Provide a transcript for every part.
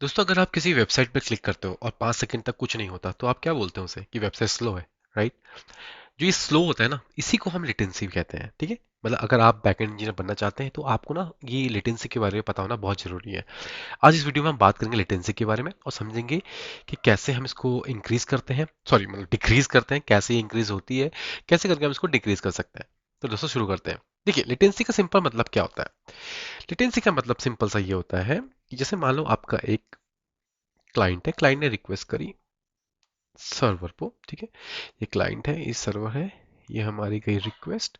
दोस्तों, अगर आप किसी वेबसाइट पर क्लिक करते हो और 5 सेकंड तक कुछ नहीं होता तो आप क्या बोलते हो उसे कि वेबसाइट स्लो है, राइट? जो ये स्लो होता है ना, इसी को हम लेटेंसी कहते हैं। ठीक है, मतलब अगर आप बैकएंड इंजीनियर बनना चाहते हैं तो आपको ना ये लेटेंसी के बारे में पता होना बहुत जरूरी है। आज इस वीडियो में हम बात करेंगे लेटेंसी के बारे में और समझेंगे कि कैसे हम इसको इंक्रीज करते हैं, सॉरी मतलब डिक्रीज करते हैं, कैसे ये इंक्रीज होती है, कैसे करके हम इसको डिक्रीज कर सकते हैं। तो दोस्तों शुरू करते हैं। देखिए, लेटेंसी का सिंपल मतलब क्या होता है। लेटेंसी का मतलब सिंपल सा ये होता है कि जैसे मान लो आपका एक क्लाइंट है, क्लाइंट ने रिक्वेस्ट करी सर्वर को। ठीक है, ये क्लाइंट है, ये सर्वर है, ये हमारी गई रिक्वेस्ट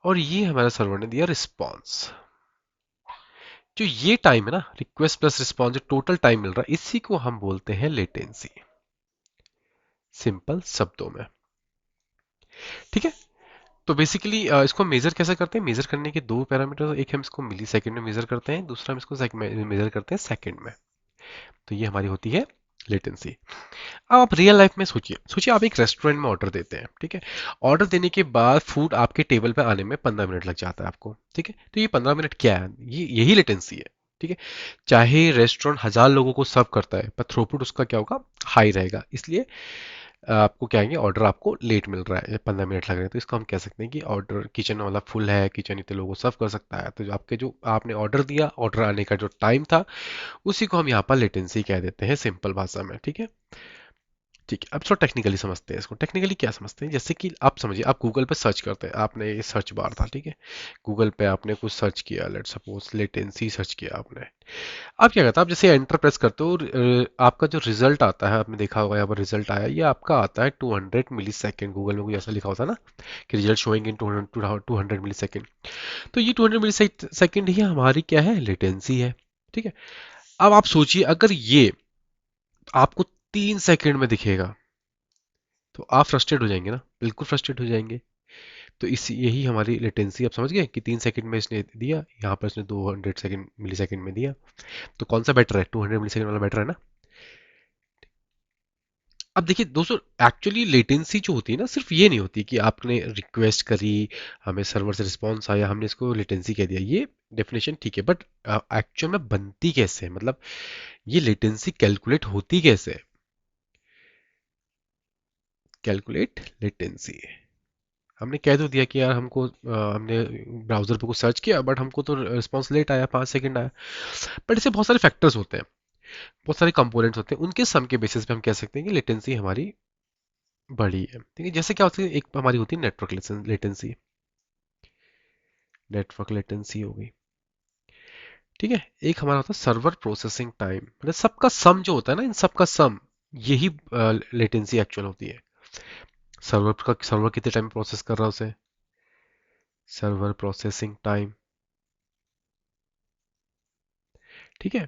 और ये हमारा सर्वर ने दिया रिस्पॉन्स। जो ये टाइम है ना, रिक्वेस्ट प्लस रिस्पॉन्स, जो टोटल टाइम मिल रहा है, इसी को हम बोलते हैं लेटेंसी, सिंपल शब्दों में। ठीक है, तो बेसिकली इसको मेजर कैसे करते हैं? मेजर करने के दो पैरामीटर, एक हम इसको मिली सेकेंड में मेजर करते हैं, दूसरा हम इसको मेजर करते हैं सेकेंड में। तो ये हमारी होती है लेटेंसी। अब आप रियल लाइफ में सोचिए, सोचिए आप एक रेस्टोरेंट में ऑर्डर देते हैं। ठीक है, ऑर्डर देने के बाद फूड आपके टेबल पे आने में 15 मिनट लग जाता है आपको। ठीक है, तो ये 15 मिनट क्या है? ये यही लेटेंसी है। ठीक है, चाहे रेस्टोरेंट 1,000 लोगों को सर्व करता है पर थ्रूपुट उसका क्या होगा? हाई रहेगा। इसलिए आपको क्या है, ऑर्डर आपको लेट मिल रहा है, 15 मिनट लग रहे हैं, तो इसको हम कह सकते हैं कि ऑर्डर किचन वाला फुल है, किचन इतने लोगों को सर्व कर सकता है। तो जो आपके जो आपने ऑर्डर दिया, ऑर्डर आने का जो टाइम था, उसी को हम यहाँ पर लेटेंसी कह देते हैं सिंपल भाषा में। ठीक है, ठीक है, अब थोड़ा टेक्निकली समझते हैं इसको। टेक्निकली क्या समझते हैं, जैसे कि आप समझिए, आप गूगल पे सर्च करते हैं, आपने ये सर्च बार था। ठीक है, गूगल पे आपने कुछ सर्च किया, लेट सपोज लेटेंसी सर्च किया आपने। आप क्या करते हैं, आप जैसे एंटर प्रेस करते हो, आपका जो रिजल्ट आता है, आपने देखा होगा यहाँ पर रिजल्ट आया, ये आपका आता है 200 मिली सेकेंड। गूगल में कुछ ऐसा लिखा होता है ना कि result showing in 200 millisecond. तो ये 200 मिली सेकेंड ही हमारी क्या है, लेटेंसी है। ठीक है, अब आप सोचिए अगर ये आपको 3 सेकेंड में दिखेगा तो आप फ्रस्ट्रेट हो जाएंगे ना, बिल्कुल फ्रस्ट्रेट हो जाएंगे। तो इस यही हमारी लेटेंसी, आप समझ गए कि 3 सेकंड में इसने दिया, यहाँ पर इसने 200 मिली सेकंड में दिया। तो कौन सा बेटर है? 200 मिली सेकंड वाला बेटर है ना। अब देखिए दोस्तों, एक्चुअली लेटेंसी जो होती है ना, सिर्फ ये नहीं होती कि आपने रिक्वेस्ट करी, हमें सर्वर से रिस्पॉन्स आया, हमने इसको लेटेंसी कह दिया। ये डेफिनेशन ठीक है, बट एक्चुअल में बनती कैसे है, मतलब ये लेटेंसी कैलकुलेट होती कैसे है? कैलकुलेट लेटेंसी, हमने कह तो दिया कि यार हमको हमने ब्राउजर पे कुछ सर्च किया बट हमको तो रिस्पांस लेट आया, 5 सेकंड आया। बट इससे बहुत सारे फैक्टर्स होते हैं, बहुत सारे कंपोनेंट्स होते हैं, उनके सम के बेसिस पे हम कह सकते हैं कि लेटेंसी हमारी बड़ी है। ठीक है, जैसे क्या होती है, एक हमारी होती है नेटवर्क लेटेंसी, नेटवर्क लेटेंसी हो गई। ठीक है, एक हमारा होता है सर्वर प्रोसेसिंग टाइम, मतलब सबका सम जो होता है ना, इन सबका सम, यही लेटेंसी एक्चुअल होती है। सर्वर कितने टाइम प्रोसेस कर रहा है उसे, सर्वर प्रोसेसिंग टाइम। ठीक है,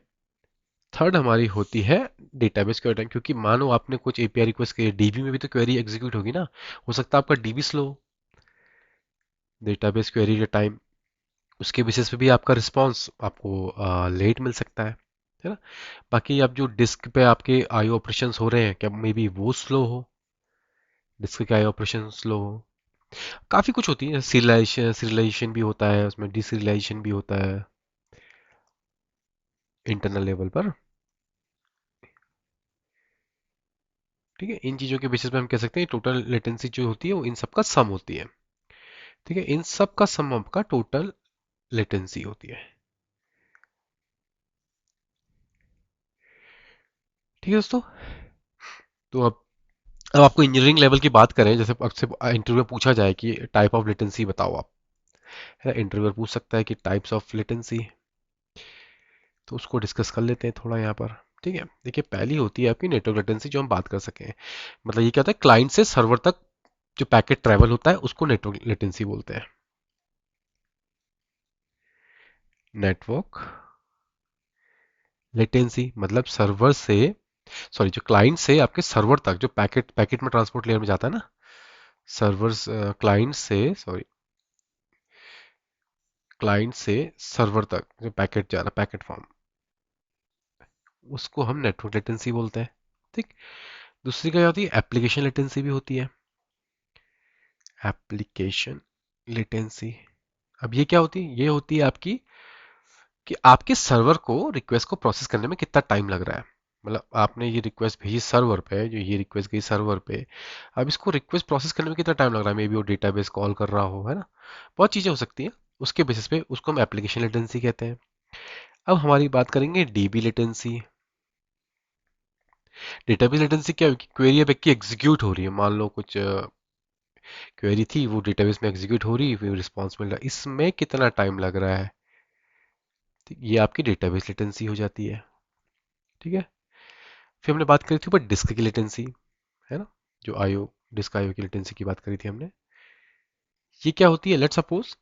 थर्ड हमारी होती है डेटाबेस क्वेरी टाइम, क्योंकि मानो आपने कुछ एपीआई रिक्वेस्ट की, डीबी में भी तो क्वेरी एग्जीक्यूट होगी ना, हो सकता है आपका डीबी स्लो। डेटाबेस क्वेरी का टाइम, उसके बेसिस पे भी आपका रिस्पांस आपको लेट मिल सकता है ना। बाकी अब जो डिस्क पे आपके आईओ ऑपरेशंस हो रहे हैं, क्या मे बी वो स्लो हो, डिस्क के आईओ ऑपरेशन स्लो हो। काफी कुछ होती है, सीरियलाइजेशन सीरियलाइजेशन भी होता है उसमें, डिसीरियलाइजेशन भी होता है इंटरनल लेवल पर। ठीक है, इन चीजों के बेसिस पे हम कह सकते हैं टोटल लेटेंसी जो होती है वो इन सबका सम होती है। ठीक है, इन सब का सम आपका टोटल लेटेंसी होती है। ठीक है दोस्तों, तो अब आपको इंजीनियरिंग लेवल की बात करें, जैसे आपसे इंटरव्यू में पूछा जाए कि टाइप ऑफ लेटेंसी बताओ आप, है ना, इंटरव्यूअर पूछ सकता है कि टाइप्स ऑफ लेटेंसी, तो उसको डिस्कस कर लेते हैं थोड़ा यहाँ पर। ठीक है, देखिए पहली होती है आपकी नेटवर्क लेटेंसी, जो हम बात कर सकें। मतलब ये क्या होता है, क्लाइंट से सर्वर तक जो पैकेट ट्रैवल होता है उसको नेटवर्क लेटेंसी बोलते हैं। नेटवर्क लेटेंसी मतलब सर्वर से, सॉरी, जो क्लाइंट से आपके सर्वर तक जो पैकेट पैकेट में ट्रांसपोर्ट लेयर में जाता है ना, सर्वर्स क्लाइंट से, सॉरी, क्लाइंट से सर्वर तक जो पैकेट जा रहा है, पैकेट फॉर्म, उसको हम नेटवर्क लेटेंसी बोलते हैं। ठीक, दूसरी क्या होती है, एप्लीकेशन लेटेंसी भी होती है, एप्लीकेशन लेटेंसी। अब ये क्या होती है, ये होती है आपकी कि आपके सर्वर को रिक्वेस्ट को प्रोसेस करने में कितना टाइम लग रहा है। मतलब आपने ये रिक्वेस्ट भेजी सर्वर पे, जो ये रिक्वेस्ट गई सर्वर पे, अब इसको रिक्वेस्ट प्रोसेस करने में कितना टाइम लग रहा है, मे बी वो डेटाबेस कॉल कर रहा हो, है ना। बहुत चीज़ें हो सकती हैं। उसके बेसिस पे उसको हम एप्लीकेशन लेटेंसी कहते हैं। अब हमारी बात करेंगे डीबी लेटेंसी। डेटाबेस लेटेंसी क्या है कि क्वेरी अब की एग्जीक्यूट हो रही है, मान लो कुछ क्वेरी थी, वो डेटाबेस में एग्जीक्यूट हो रही है, फिर रिस्पॉन्स मिल रहा है, इसमें कितना टाइम लग रहा है। तो ये आपकी डेटाबेस लेटेंसी हो जाती है। ठीक है। फिर हमने बात करी थी ऊपर डिस्क की लेटेंसी, है ना, जो आईओ, डिस्क आईओ की लेटेंसी की बात करी थी हमने। ये क्या होती है, लेट सपोज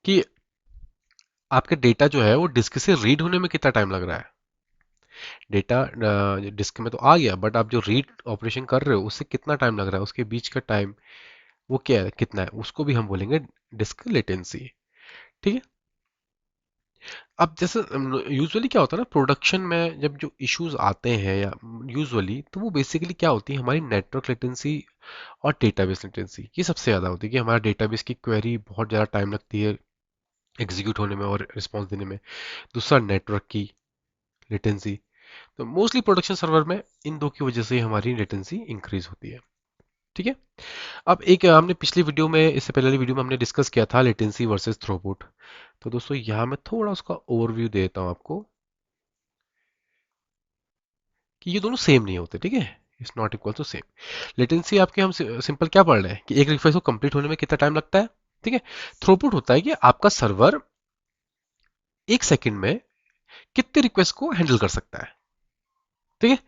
कि आपका डेटा जो है वो डिस्क से रीड होने में कितना टाइम लग रहा है। डेटा डिस्क में तो आ गया, बट आप जो रीड ऑपरेशन कर रहे हो उससे कितना टाइम लग रहा है, उसके बीच का टाइम वो क्या है, कितना है, उसको भी हम बोलेंगे डिस्क लेटेंसी। ठीक है। अब जैसे यूजुअली क्या होता है ना, प्रोडक्शन में जब जो इश्यूज आते हैं या यूजुअली, तो वो बेसिकली क्या होती है, हमारी नेटवर्क लेटेंसी और डेटाबेस लेटेंसी, ये सबसे ज़्यादा होती है कि हमारा डेटाबेस की क्वेरी बहुत ज़्यादा टाइम लगती है एग्जीक्यूट होने में और रिस्पॉन्स देने में। दूसरा नेटवर्क की लेटेंसी। तो मोस्टली प्रोडक्शन सर्वर में इन दो की वजह से हमारी लेटेंसी इंक्रीज होती है। ठीक है। अब एक हमने पिछली वीडियो में, इससे पहले वाली वीडियो में हमने डिस्कस किया था लेटेंसी वर्सेस थ्रूपुट। तो दोस्तों यहाँ मैं थोड़ा उसका ओवरव्यू देता हूँ आपको कि ये दोनों सेम नहीं होते। ठीक है। It's not equal to same. Latency आपके हम सिंपल क्या पढ़ रहे हैं कि एक रिक्वेस्ट को कंप्लीट होने में कितना टाइम लगता है। ठीक है। थ्रूपुट होता है कि आपका सर्वर एक सेकंड में कितने रिक्वेस्ट को हैंडल कर सकता है। ठीक है।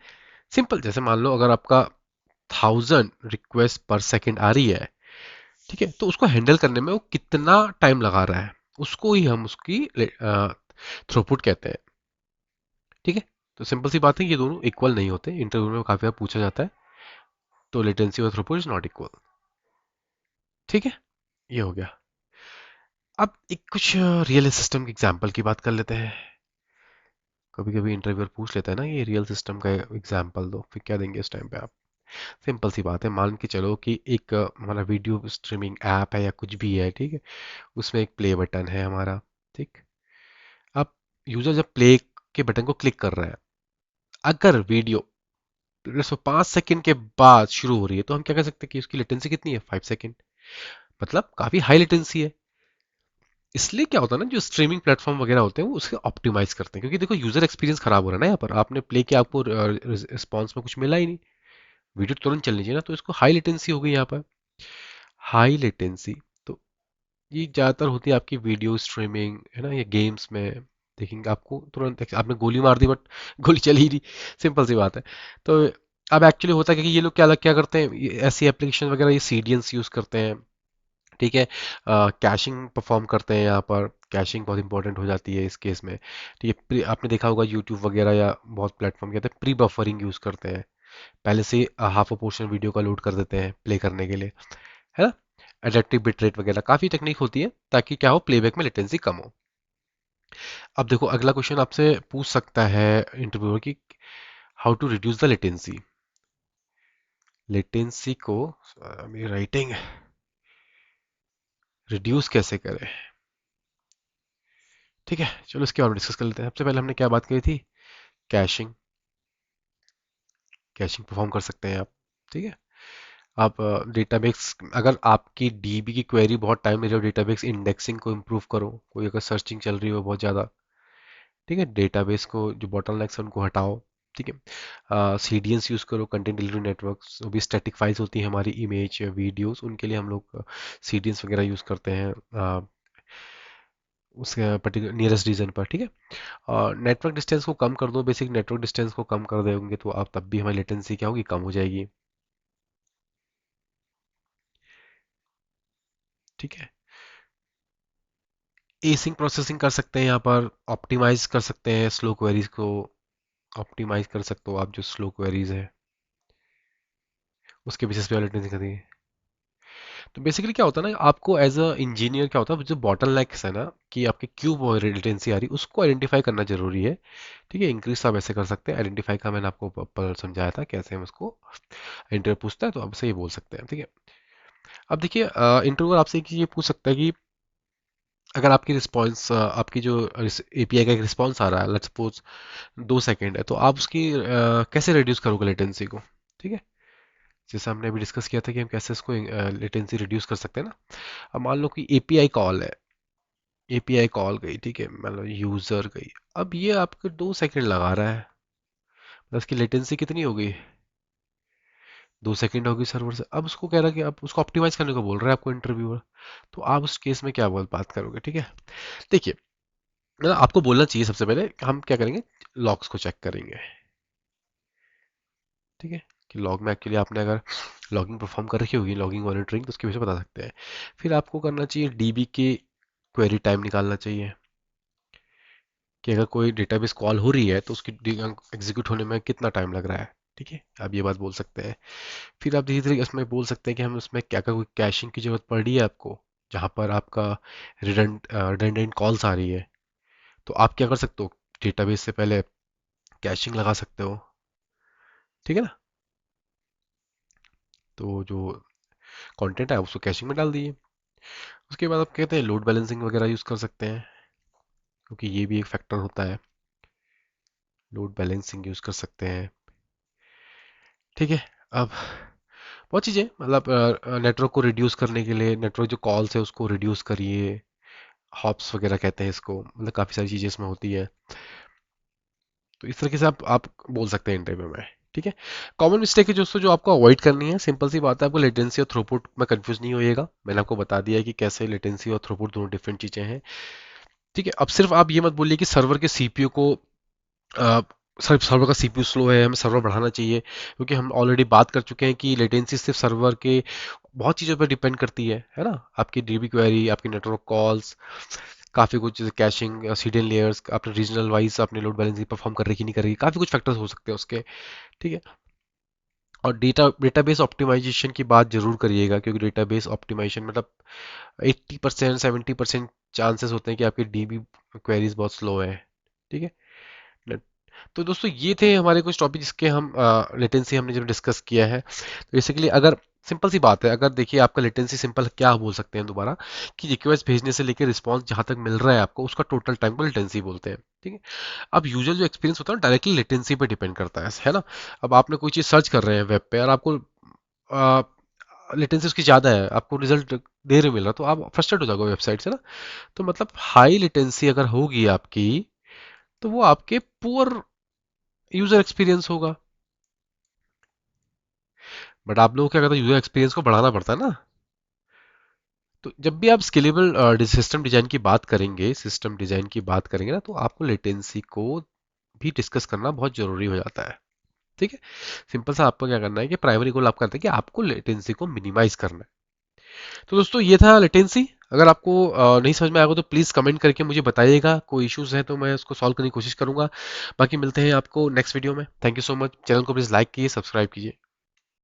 सिंपल, जैसे मान लो अगर आपका 1000 रिक्वेस्ट पर सेकंड आ रही है, ठीक है, तो उसको हैंडल करने में वो कितना टाइम लगा रहा है, उसको ही हम उसकी थ्रूपुट कहते हैं। ठीक है। तो सिंपल सी बात है, ये दोनों इक्वल नहीं होते, इंटरव्यू में काफी बार पूछा जाता है। तो लेटेंसी और थ्रूपुट इज नॉट इक्वल। ठीक है। ये हो गया। अब एक कुछ रियल सिस्टम के एग्जांपल की बात कर लेते हैं। कभी कभी इंटरव्यूअर पूछ लेता है ना, ये रियल सिस्टम का एग्जांपल दो, फिर क्या देंगे इस टाइम पे आप। सिंपल सी बात है, मान के चलो कि एक हमारा वीडियो स्ट्रीमिंग ऐप है या कुछ भी है। ठीक है। उसमें एक प्ले बटन है हमारा। ठीक। अब यूजर जब प्ले के बटन को क्लिक कर रहा है, अगर वीडियो 5 सेकंड के बाद शुरू हो रही है, तो हम क्या कह सकते हैं कि उसकी लेटेंसी कितनी है, 5 सेकंड। मतलब काफी हाई लेटेंसी है। इसलिए क्या होता है ना, जो स्ट्रीमिंग प्लेटफॉर्म वगैरह होते हैं वो उसके ऑप्टिमाइज करते हैं, क्योंकि देखो यूजर एक्सपीरियंस खराब हो रहा है ना, यहाँ पर आपने प्ले किया, आपको रिस्पॉन्स में कुछ मिला ही नहीं, वीडियो तुरंत चलनी चाहिए ना, तो इसको हाई लेटेंसी हो गई यहाँ पर। हाई लेटेंसी तो ये ज़्यादातर होती है आपकी वीडियो स्ट्रीमिंग, है ना, ये गेम्स में देखेंगे आपको तुरंत आपने गोली मार दी, बट गोली चली ही नहीं। सिंपल सी बात है। तो अब एक्चुअली होता है कि ये लोग क्या करते हैं, ऐसी एप्लीकेशन वगैरह ये सीडीएनस यूज़ करते हैं। ठीक है। कैशिंग परफॉर्म करते हैं, यहाँ पर कैशिंग बहुत इंपॉर्टेंट हो जाती है इस केस में। ठीक है। आपने देखा होगा यूट्यूब वगैरह या बहुत प्लेटफॉर्म कहते हैं प्री बफरिंग यूज़ करते हैं, पहले से हाफ अ पोर्शन वीडियो का लोड कर देते हैं प्ले करने के लिए, है ना। एडेप्टिव बिट रेट वगैरह काफ़ी टेक्निक होती है ताकि क्या हो, प्लेबैक में लेटेंसी कम हो। अब देखो अगला क्वेश्चन आपसे पूछ सकता है इंटरव्यूअर की, how to reduce the latency. Latency को मेरी राइटिंग रिड्यूस कैसे करें। ठीक है, चलो इसके बारे में डिस्कस कर लेते हैं। सबसे पहले हमने क्या बात करी थी, कैशिंग। कैशिंग परफॉर्म कर सकते हैं आप। ठीक है। आप डेटाबेस, अगर आपकी डीबी की क्वेरी बहुत टाइम ले रही हो, डेटाबेस इंडेक्सिंग को इम्प्रूव करो, कोई अगर सर्चिंग चल रही हो बहुत ज़्यादा। ठीक है। डेटाबेस को जो बॉटलनेक्स है उनको हटाओ। ठीक है। सीडीएंस यूज़ करो, कंटेंट डिलीवरी नेटवर्क्स, वो भी स्टैटिक फाइल्स होती हैं हमारी, इमेज वीडियोस, उनके लिए हम लोग सीडीएंस वगैरह यूज़ करते हैं उसके पर्टिकुलर नियरेस्ट रीजन पर। ठीक है। और नेटवर्क डिस्टेंस को कम कर दो, बेसिक नेटवर्क डिस्टेंस को कम कर देंगे तो आप तब भी हमारी लेटेंसी क्या होगी, कम हो जाएगी। ठीक है। एसिंग प्रोसेसिंग कर सकते हैं यहाँ पर, ऑप्टिमाइज कर सकते हैं स्लो क्वेरीज को, ऑप्टिमाइज कर सकते हो आप जो स्लो क्वेरीज है उसके बेसिस पे लेटेंसी कर देंगे। तो बेसिकली क्या होता है ना, आपको एज अ इंजीनियर क्या होता है, जो बॉटल नेक्स है ना, कि आपके क्यों वो लेटेंसी आ रही है उसको आइडेंटिफाई करना जरूरी है। ठीक है। इंक्रीज तो आप ऐसे कर सकते हैं, आइडेंटिफाई का मैंने आपको पर समझाया था कैसे हम उसको, इंटरव्यू पूछता है तो आप सही बोल सकते हैं। ठीक है। अब देखिए इंटरव्यू आपसे एक चीज ये पूछ सकता है कि अगर आपकी रिस्पॉन्स आपकी जो एपीआई का एक रिस्पॉन्स आ रहा है, लेट्स सपोज 2 सेकेंड है, तो आप उसकी कैसे रिड्यूस करोगे लेटेंसी को? ठीक है, जैसे हमने अभी डिस्कस किया था कि हम कैसे इसको लेटेंसी रिड्यूस कर सकते हैं ना। अब मान लो कि एपीआई कॉल है, एपीआई कॉल गई, ठीक है, मान लो यूजर गई, अब ये आपके 2 सेकेंड लगा रहा है, तो उसकी लेटेंसी कितनी हो गई? 2 सेकेंड होगी सर्वर से। अब उसको कह रहा है कि आप उसको ऑप्टिमाइज करने को बोल रहे हैं आपको इंटरव्यूअर, तो आप उस केस में क्या बोल बात करोगे? ठीक है, देखिए, मतलब आपको बोलना चाहिए सबसे पहले हम क्या करेंगे, लॉग्स को चेक करेंगे। ठीक है, कि लॉग में एक्चुअली आपने अगर लॉगिंग परफॉर्म कर रखी होगी, लॉगिंग मॉनिटरिंग, तो उसकी वजह से बता सकते हैं। फिर आपको करना चाहिए डीबी के क्वेरी टाइम निकालना चाहिए, कि अगर कोई डेटाबेस कॉल हो रही है तो उसकी एग्जीक्यूट होने में कितना टाइम लग रहा है। ठीक है, आप ये बात बोल सकते हैं। फिर आप धीरे धीरे इसमें बोल सकते हैं कि हम उसमें क्या क्या कोई कैशिंग की जरूरत पड़ रही है आपको, जहाँ पर आपका रिडंडेंट कॉल्स आ रही है, तो आप क्या कर सकते हो, डेटाबेस से पहले कैशिंग लगा सकते हो। ठीक है ना, तो जो कंटेंट है उसको कैशिंग में डाल दिए। उसके बाद आप कहते हैं लोड बैलेंसिंग वगैरह यूज़ कर सकते हैं, क्योंकि ये भी एक फैक्टर होता है, लोड बैलेंसिंग यूज़ कर सकते हैं। ठीक है, अब बहुत चीज़ें, मतलब नेटवर्क को रिड्यूस करने के लिए नेटवर्क जो कॉल्स है उसको रिड्यूस करिए, हॉप्स वगैरह कहते हैं इसको, मतलब काफ़ी सारी चीज़ें इसमें होती है। तो इस तरीके से आप बोल सकते हैं इंटरव्यू में। ठीक है, कॉमन मिस्टेक है दोस्तों जो आपको अवॉइड करनी है, सिंपल सी बात है, आपको लेटेंसी और थ्रूपुट में कंफ्यूज नहीं होइएगा, मैंने आपको बता दिया है कि कैसे लेटेंसी और थ्रूपुट दोनों डिफरेंट चीज़ें हैं। ठीक है, अब सिर्फ आप ये मत बोलिए कि सर्वर के सीपीयू को सर्वर का सीपीयू स्लो है, हमें सर्वर बढ़ाना चाहिए, क्योंकि हम ऑलरेडी बात कर चुके हैं कि लेटेंसी सिर्फ सर्वर के बहुत चीज़ों पर डिपेंड करती है ना, आपकी डीबी क्वेरी, आपकी नेटवर्क कॉल्स, काफ़ी कुछ, जैसे कैशिंग, सीडीएन लेयर्स, आपने रीजनल वाइज अपने लोड बैलेंसिंग परफॉर्म कर रही कि नहीं कर रही, काफ़ी कुछ फैक्टर्स हो सकते हैं उसके। ठीक है, और डेटाबेस ऑप्टिमाइजेशन की बात जरूर करिएगा, क्योंकि डेटाबेस ऑप्टिमाइजेशन मतलब 80% 70% चांसेस होते हैं कि आपकी डीबी क्वेरीज बहुत स्लो है। ठीक है, तो दोस्तों ये थे हमारे कुछ टॉपिक जिसके हम लेटेंसी हमने जब डिस्कस किया है। तो बेसिकली अगर सिंपल सी बात है, अगर देखिए आपका लेटेंसी सिंपल क्या बोल सकते हैं दोबारा, कि रिक्वेस्ट भेजने से लेकर रिस्पांस जहां तक मिल रहा है आपको, उसका टोटल टाइम को लेटेंसी बोलते हैं। ठीक है, अब यूजर जो एक्सपीरियंस होता है डायरेक्टली लेटेंसी पे डिपेंड करता है ना। अब आपने कोई चीज़ सर्च कर रहे हैं वेब पे और आपको लेटेंसी उसकी ज़्यादा है, आपको रिजल्ट देर में मिल रहा, तो आप फ्रस्ट्रेट हो जाओगे वेबसाइट से ना। तो मतलब हाई लेटेंसी अगर होगी आपकी, तो वो आपके पुअर यूजर एक्सपीरियंस होगा। बट आप लोगों को क्या करता है, यूजर एक्सपीरियंस को बढ़ाना पड़ता है ना। तो जब भी आप स्केलेबल सिस्टम डिजाइन की बात करेंगे, सिस्टम डिजाइन की बात करेंगे ना, तो आपको लेटेंसी को भी डिस्कस करना बहुत जरूरी हो जाता है। ठीक है, सिंपल सा आपको क्या करना है कि प्राइमरी गोल आप करते हैं कि आपको लेटेंसी को मिनिमाइज करना है। तो दोस्तों ये था लेटेंसी। अगर आपको नहीं समझ में आएगा तो प्लीज़ कमेंट करके मुझे बताइएगा, कोई इश्यूज है तो मैं उसको सॉल्व करने की कोशिश करूंगा। बाकी मिलते हैं आपको नेक्स्ट वीडियो में। Thank you so much, channel को प्लीज़ लाइक कीजिए, सब्सक्राइब कीजिए।